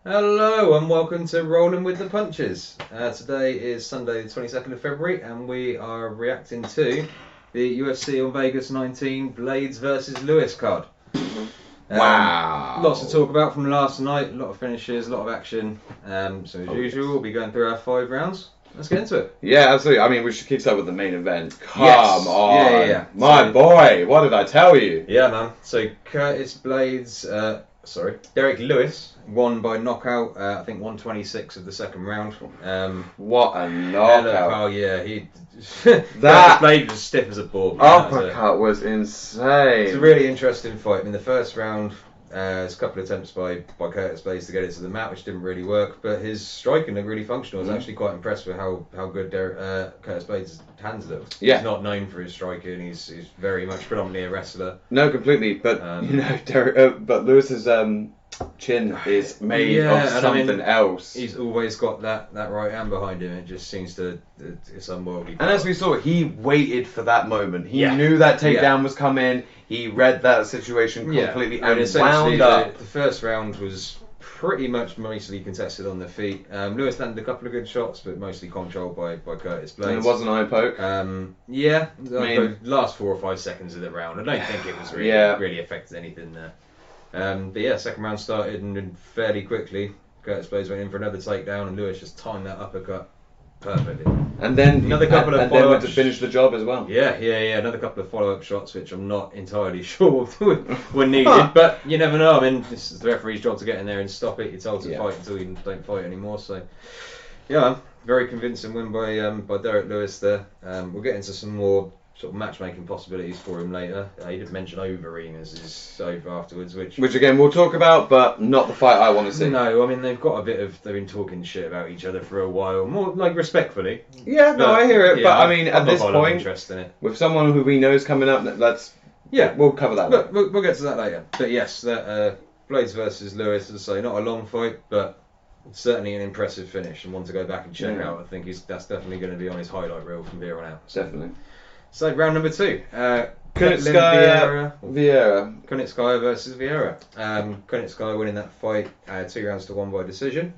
Hello and welcome to Rolling with the Punches. Today is Sunday the 22nd of February and we are reacting to the UFC on Vegas 19 Blaydes versus Lewis card. Wow. Lots to talk about from last night, a lot of finishes, a lot of action. So as usual, we'll be going through our 5 rounds. Let's get into it. Yeah, absolutely. I mean, we should kick start with the main event. Come Yes. on. Yeah. My boy, what did I tell you? Yeah, man. So Derek Lewis won by knockout, I think 126 of the second round. What a knockout. Oh yeah, That Blaydes was stiff as a board. uppercut was insane. It's a really interesting fight. I mean, the first round, there's a couple of attempts by Curtis Blaydes to get it to the mat, which didn't really work, but his striking looked really functional. I was actually quite impressed with how good Curtis Blaydes' hands looked. Yeah. He's not known for his striking. He's very much predominantly a wrestler. No, completely. But but Lewis's chin is made of something else. He's always got that right hand behind him. It just seems to it's unworldly. And as we saw, he waited for that moment. He knew that takedown was coming. He read that situation completely and wound up. The first round was pretty much mostly contested on the feet. Lewis landed a couple of good shots, but mostly controlled by Curtis Blaydes. And it was an eye poke. The last 4 or 5 seconds of the round, I don't think it was really affected anything there. But yeah, second round started and fairly quickly Curtis Blaydes went in for another takedown and Lewis just timed that uppercut perfectly. And then another couple of follow-ups. Went to finish the job as well. Yeah. Another couple of follow-up shots, which I'm not entirely sure were needed, but you never know. I mean, this is the referee's job to get in there and stop it. You're told to fight until you don't fight anymore. So, yeah, very convincing win by Derek Lewis there. We'll get into some more sort of matchmaking possibilities for him later. He did mention Overeem as his over afterwards, which again we'll talk about, but not the fight I want to see. No, I mean they've been talking shit about each other for a while, more like respectfully. Yeah, no, I hear it, but I mean at this point, interest in it. With someone who we know is coming up, we'll cover that. We'll get to that later. But yes, that Blaydes versus Lewis, as I say, not a long fight, but certainly an impressive finish and one to go back and check out. I think that's definitely going to be on his highlight reel from here on out. Definitely. So round number 2, Vieira. Skye versus Vieira. Skye winning that fight 2 rounds to 1 by decision.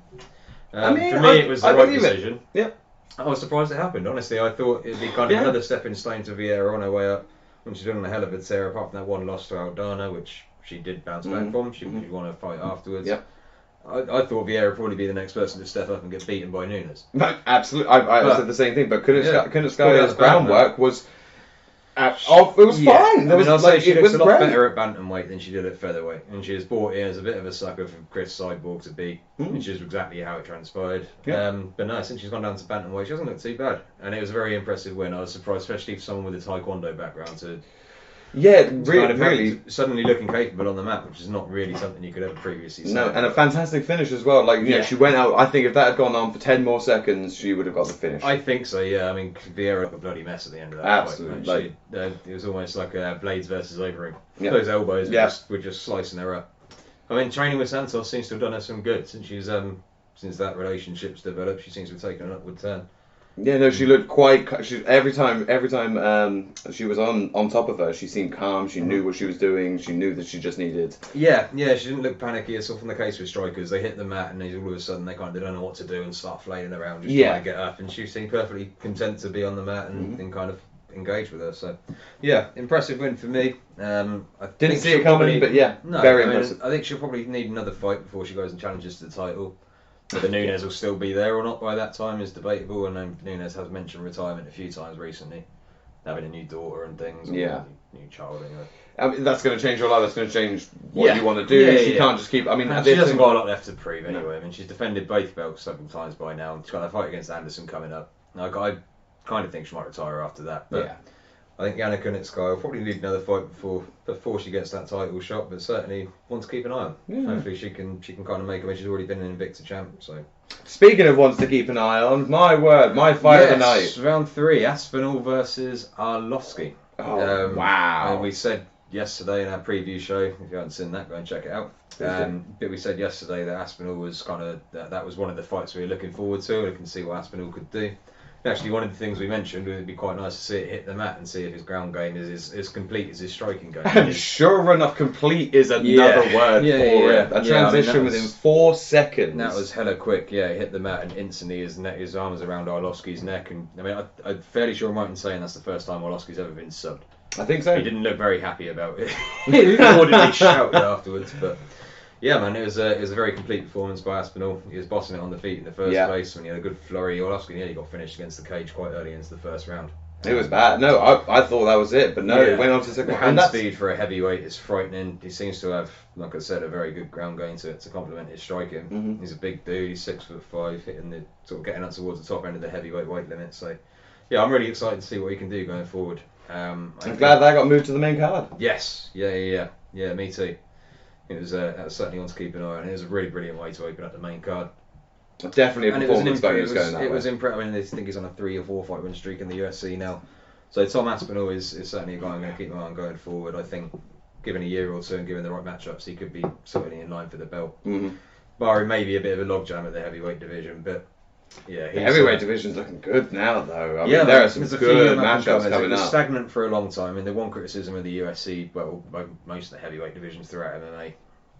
For me, it was the right decision. Yeah. I was surprised it happened. Honestly, I thought it'd be kind of another stepping stone to Vieira on her way up. When she's done a hell of a tear, apart from that one loss to Aldana, which she did bounce back from. She won a fight afterwards. Yeah. I thought Vieira would probably be the next person to step up and get beaten by Nunes. Absolutely, I said the same thing. But Skye's groundwork was. It was fine. She looks a lot great. better at bantamweight than she did at featherweight, and she was brought in as a bit of a sucker for Chris Cyborg to beat, which is exactly how it transpired. Yeah. But no, since she's gone down to bantamweight, she doesn't look too bad, and it was a very impressive win. I was surprised, especially for someone with a taekwondo background, to really suddenly looking capable on the mat, which is not really something you could ever previously say. No, and a fantastic finish as well. She went out. I think if that had gone on for 10 more seconds, she would have got the finish. I think so. Yeah, I mean, Vieira looked a bloody mess at the end of that. Absolutely. Fight. It was almost like Blaydes versus Overeem. Yeah. Those elbows were just slicing her up. I mean, training with Santos seems to have done her some good since that relationship's developed. She seems to have taken an upward turn. Yeah, no, she looked quite. Every time she was on top of her, she seemed calm. She knew what she was doing. She knew that she just needed. Yeah, she didn't look panicky. It's often the case with strikers. They hit the mat and all of a sudden they don't know what to do and start flailing around, just trying to get up. And she seemed perfectly content to be on the mat and kind of engage with her. So, yeah, impressive win for me. I didn't see it coming, but very impressive. I think she'll probably need another fight before she goes and challenges to the title. Whether Nunes will still be there or not by that time is debatable, and Nunes has mentioned retirement a few times recently, having a new daughter and things, new child anyway. I mean, that's going to change your life. That's going to change what you want to do. She can't just keep. I mean, she hasn't got a lot left to prove anyway. I mean, she's defended both belts several times by now. She's got a fight against Anderson coming up. I kind of think she might retire after that. But I think Yannick Skye will probably need another fight before she gets that title shot, but certainly one to keep an eye on. Yeah. Hopefully she can kind of make it when she's already been an Invicta champ. So, speaking of ones to keep an eye on, my word, my fight of the night. Round 3, Aspinall versus Arlovsky. Wow! And we said yesterday in our preview show, if you haven't seen that, go and check it out. But we said yesterday that Aspinall was that was one of the fights we were looking forward to. We can see what Aspinall could do. Actually, one of the things we mentioned, it would be quite nice to see it hit the mat and see if his ground game is as complete as his striking game. And sure enough, complete is another word for it. A transition within 4 seconds. That was hella quick. Yeah, he hit the mat and instantly his arm was around Arlovsky's neck. And I mean, I'm fairly sure I'm right in saying that's the first time Arlovsky's ever been subbed. I think so. He didn't look very happy about it. He audibly shouted afterwards, but. Yeah, man, it was a very complete performance by Aspinall. He was bossing it on the feet in the first place when he had a good flurry. Arlovsky nearly got finished against the cage quite early into the first round. It was bad. No, I thought that was it, but no, it went on to second. The hand speed for a heavyweight is frightening. He seems to have, like I said, a very good ground game to complement his striking. Mm-hmm. He's a big dude. He's 6'5", hitting the sort of getting up towards the top end of the heavyweight weight limit. So, yeah, I'm really excited to see what he can do going forward. I'm glad that got moved to the main card. Yes, yeah, me too. It was certainly one to keep an eye on. It was a really brilliant way to open up the main card. Definitely a performance bonus going that way. It was impressive. I mean, I think he's on a 3 or 4 fight win streak in the UFC now. So Tom Aspinall is certainly a guy I'm going to keep my eye on going forward. I think, given a year or two and given the right matchups, he could be certainly in line for the belt. Mm-hmm. Barring maybe a bit of a logjam at the heavyweight division, but yeah. The heavyweight division's looking good now, though. I mean, there are some good matchups coming up. It was stagnant for a long time, and the one criticism of the UFC, well, most of the heavyweight divisions throughout MMA,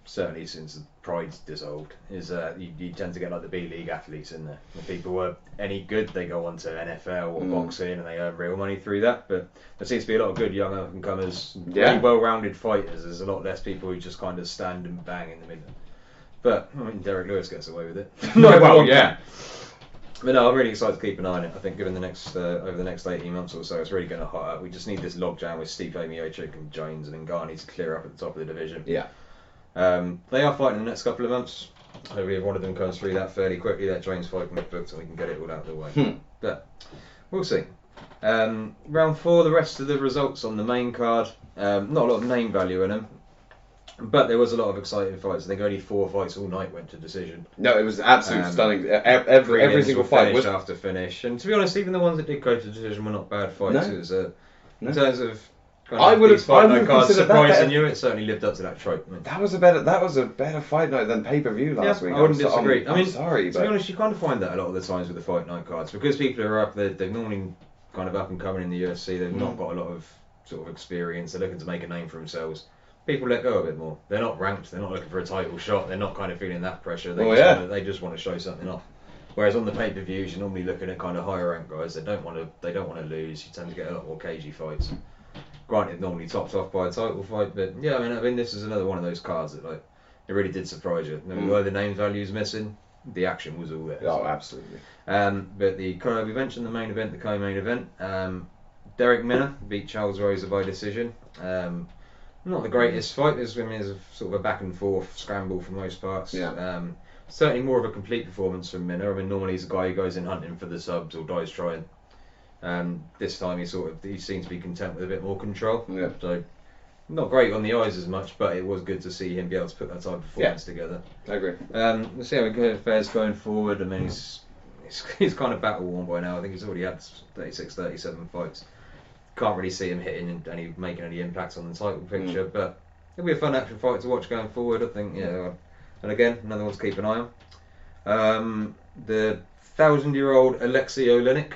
certainly since the Pride's dissolved, is you tend to get like the B-League athletes in there. If people were any good, they go on to NFL or boxing and they earn real money through that. But there seems to be a lot of good young up-and-comers, really well-rounded fighters. There's a lot less people who just kind of stand and bang in the middle. But, I mean, Derek Lewis gets away with it. Well, yeah. But no, I'm really excited to keep an eye on it. I think given the next over the next 18 months or so, it's really going to hot up. We just need this logjam with Stipe Miocic and Jones and Ngannou to clear up at the top of the division. Yeah. They are fighting in the next couple of months. Hopefully if one of them comes through that fairly quickly, that Jones fight can get booked and we can get it all out of the way. But we'll see. Round 4, the rest of the results on the main card. Not a lot of name value in them. But there was a lot of exciting fights. I think only 4 fights all night went to decision. No, it was absolutely stunning. Every single fight was after finish. And to be honest, even the ones that did go to decision were not bad fights. No. It was, in terms of I would have surprising you. It certainly lived up to that trope. That was a better fight night than pay-per-view last week. I wouldn't disagree. I'm sorry, to be honest, you kind of find that a lot of the times with the fight night cards because people are up. They're normally kind of up and coming in the UFC. They've not got a lot of sort of experience. They're looking to make a name for themselves. People let go a bit more. They're not ranked. They're not looking for a title shot. They're not kind of feeling that pressure. They just want to show something off. Whereas on the pay-per-views, you're normally looking at kind of higher ranked guys. They don't want to lose. You tend to get a lot more cagey fights. Granted, normally topped off by a title fight, but yeah, I mean, this is another one of those cards that it really did surprise you. I mean, were the name values missing? The action was all there. Oh, absolutely. But we mentioned the main event, the co-main event. Derek Minner beat Charles Rosa by decision. Not the greatest fight. There's a sort of a back and forth scramble for most parts. Yeah. Certainly more of a complete performance from Minner. I mean, normally he's a guy who goes in hunting for the subs or dies trying. This time he seems to be content with a bit more control. Yeah. So not great on the eyes as much, but it was good to see him be able to put that type of performance together. I agree. Let's see how it fares going forward. I mean, he's kind of battle worn by now. I think he's already had 36, 37 fights. Can't really see him hitting and making any impact on the title picture, but it'll be a fun action fight to watch going forward. I think, and again, another one to keep an eye on. The 1,000-year-old Alexei Oleinik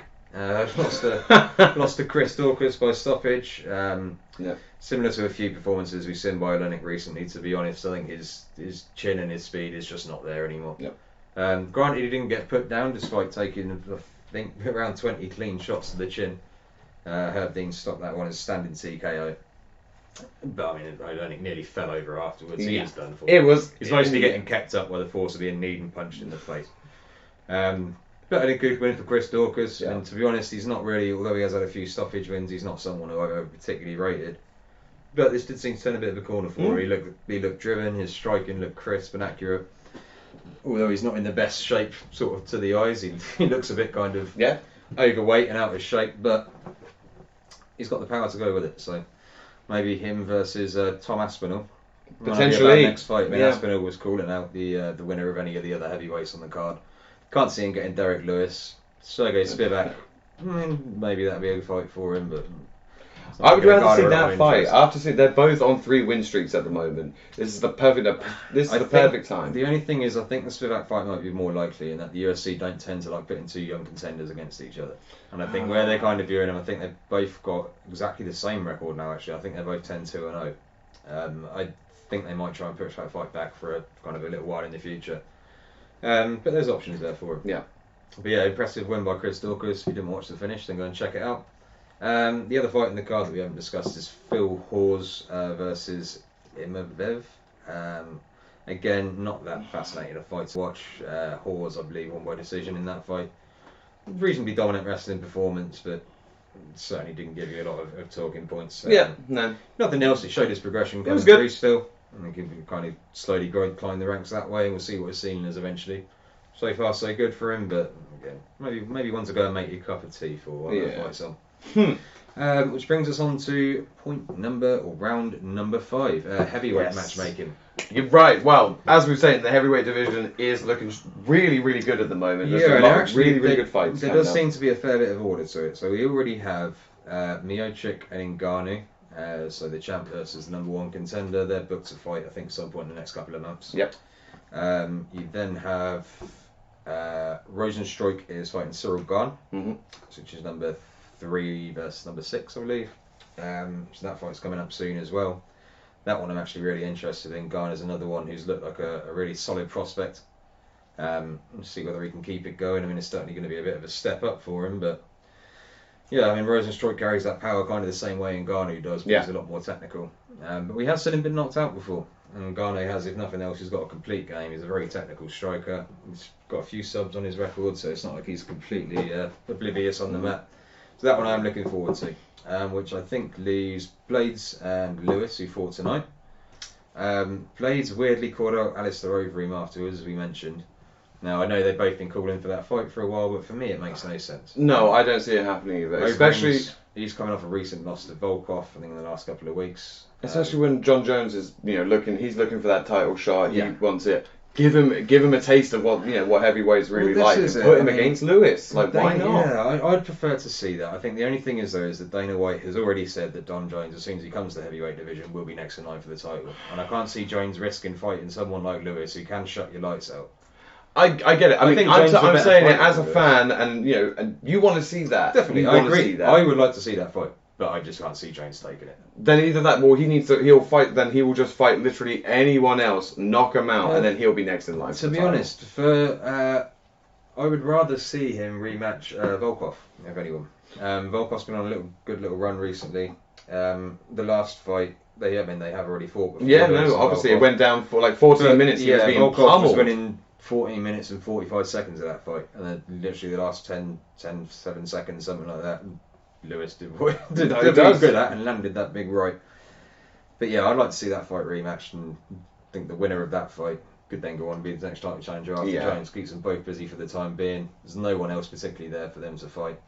lost to Chris Daukaus by stoppage. Similar to a few performances we've seen by Oleinik recently. To be honest, I think his chin and his speed is just not there anymore. Granted, he didn't get put down despite taking, I think, around 20 clean shots to the chin. Herb Dean stopped that one as standing TKO. But I mean, Oleinik nearly fell over afterwards. He was done for. He's mostly getting kept up by the force of being kneed and punched in the face. But a good win for Chris Daukaus. And to be honest, he's not really, although he has had a few stoppage wins, he's not someone who I've particularly rated. But this did seem to turn a bit of a corner for him. He looked driven. His striking looked crisp and accurate. Although he's not in the best shape, sort of to the eyes, he looks a bit kind of overweight and out of shape. But he's got the power to go with it, so maybe him versus Tom Aspinall. Potentially. Next fight. I mean, Aspinall was calling out the winner of any of the other heavyweights on the card. Can't see him getting Derek Lewis. Sergey Spivak, maybe that'd be a good fight for him, but I would rather see Garner that of fight. interest. After see, they're both on 3 win streaks at the moment. This is the perfect time. The only thing is, I think the Spivak fight might be more likely in that the UFC don't tend to like putting 2 young contenders against each other. And I think where they're kind of viewing them, I think they've both got exactly the same record now. Actually, I think they're both 10-2-0. I think they might try and push that fight back for a kind of a little while in the future. But there's options there for him. Yeah. But yeah, impressive win by Chris Daukaus. If you didn't watch the finish, then go and check it out. The other fight in the card that we haven't discussed is Phil Hawes versus Imavev. Again, not that fascinating a fight to watch. Hawes, I believe, won by decision in that fight. Reasonably dominant wrestling performance, but certainly didn't give you a lot of talking points. No. Nothing else. It showed his progression. It was good. Still. I think he can kind of slowly climb the ranks that way, and we'll see what his ceiling is eventually. So far, so good for him, but again, maybe want to go and make you a cup of tea for while that fight's on. Which brings us on to round number 5, heavyweight matchmaking. You're right. Well, as we were saying, the heavyweight division is looking really, really good at the moment. There's a lot of really good fights. There does seem to be a fair bit of order to it. So we already have Miocic and Ngannou. So the champ versus the number 1 contender. They're booked to fight, I think, some point in the next couple of months. Yep. You then have Rosenstruik is fighting Cyril Gane, which is number 3 versus number 6, I believe. So that fight's coming up soon as well. That one I'm actually really interested in. Gane is another one who's looked like a really solid prospect. We'll see whether he can keep it going. I mean, it's certainly going to be a bit of a step up for him, but yeah, I mean, Rosenstruik carries that power kind of the same way Ngannou does, but he's a lot more technical. But we have seen him been knocked out before. And Ngannou has, if nothing else, he's got a complete game. He's a very technical striker. He's got a few subs on his record, so it's not like he's completely oblivious on the mat. So that one I'm looking forward to, which I think leaves Blaydes and Lewis, who fought tonight. Blaydes weirdly called out Alistair Overeem afterwards, as we mentioned. Now, I know they've both been calling for that fight for a while, but for me it makes no sense. No, I don't see it happening either. Especially, he's coming off a recent loss to Volkov, I think, in the last couple of weeks. Especially when John Jones is, he's looking for that title shot. He wants it. Give him a taste of what heavyweights really like, and put him against Lewis. Why not? Yeah, I'd prefer to see that. I think the only thing is that Dana White has already said that Don Jones, as soon as he comes to the heavyweight division, will be next in line for the title. And I can't see Jones risking fighting someone like Lewis who can shut your lights out. I get it. I mean, I'm saying it as a fan, and and you want to see that. Definitely, I agree. I would like to see that fight, but I just can't see Jones taking it. Then either that, or he'll fight. Then he will just fight literally anyone else, knock him out, and then he'll be next in line. To be honest, I would rather see him rematch Volkov, if anyone. Volkov's been on a good little run recently. The last fight, they have already fought before. Yeah, no, obviously Volkov. It went down for like 14 minutes. He was being Volkov pummeled. was winning 14 minutes and 45 seconds of that fight, and then literally the last 7 seconds, something like that, Lewis did good at that and landed that big right. But yeah, I'd like to see that fight rematched, and I think the winner of that fight could then go on and be the next title challenger after Jones. Keeps them both busy for the time being. There's no one else particularly there for them to fight.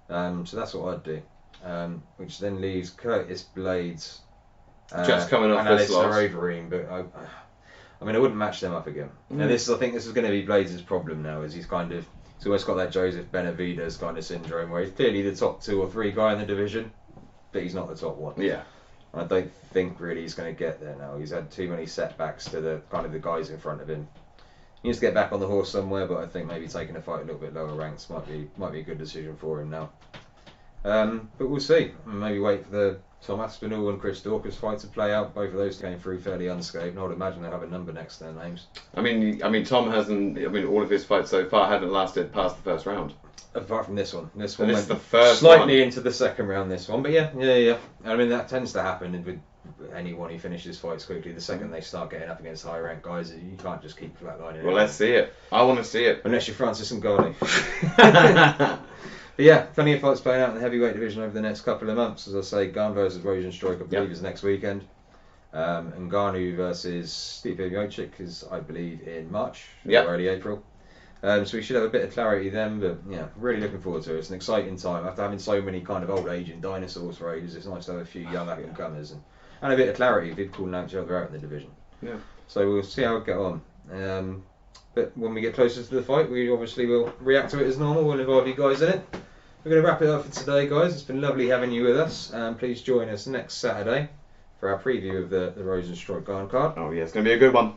So that's what I'd do. Which then leaves Curtis Blaydes just coming off and this Alistair loss. Overeem, but I mean, I wouldn't match them up again. And I think this is going to be Blaydes' problem now, is he's almost got that Joseph Benavidez kind of syndrome, where he's clearly the top 2 or 3 guy in the division, but he's not the top 1. Yeah. I don't think really he's going to get there now. He's had too many setbacks to the guys in front of him. He needs to get back on the horse somewhere, but I think maybe taking a fight a little bit lower ranks might be a good decision for him now. But we'll see. Maybe wait for the Tom Aspinall and Chris Daukaus fight to play out. Both of those came through fairly unscathed, and I would imagine they'll have a number next to their names. I mean, Tom hasn't. I mean, all of his fights so far haven't lasted past the first round. Apart from this one went is the first slightly into the second round. This one, but yeah. I mean, that tends to happen with anyone who finishes fights quickly. The second they start getting up against high ranked guys, you can't just keep flatlining. Well, let's see it. I want to see it. Unless you're Francis Ngannou. But yeah, plenty of fights playing out in the heavyweight division over the next couple of months. As I say, Gane versus Rosenstruik, I believe, is next weekend. And Ngannou versus Steve Miocic is, I believe, in March or early April. So we should have a bit of clarity then, but yeah, really looking forward to it. It's an exciting time. After having so many kind of old aging dinosaurs for ages, it's nice to have a few young up-and-comers and a bit of clarity. People calling out each other out in the division. Yeah. So we'll see how it get on. But when we get closer to the fight, we obviously will react to it as normal. We'll involve you guys in it. we're going to wrap it up for today, guys. It's been lovely having you with us. Please join us next Saturday for our preview of the Rosenstruck Garn card. Oh yeah, it's going to be a good one.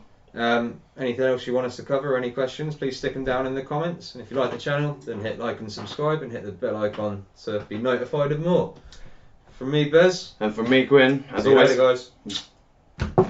Anything else you want us to cover or any questions, please stick them down in the comments. And if you like the channel, then hit like and subscribe and hit the bell icon to be notified of more. From me, Bez. And from me, Quinn. As See you always. later, guys.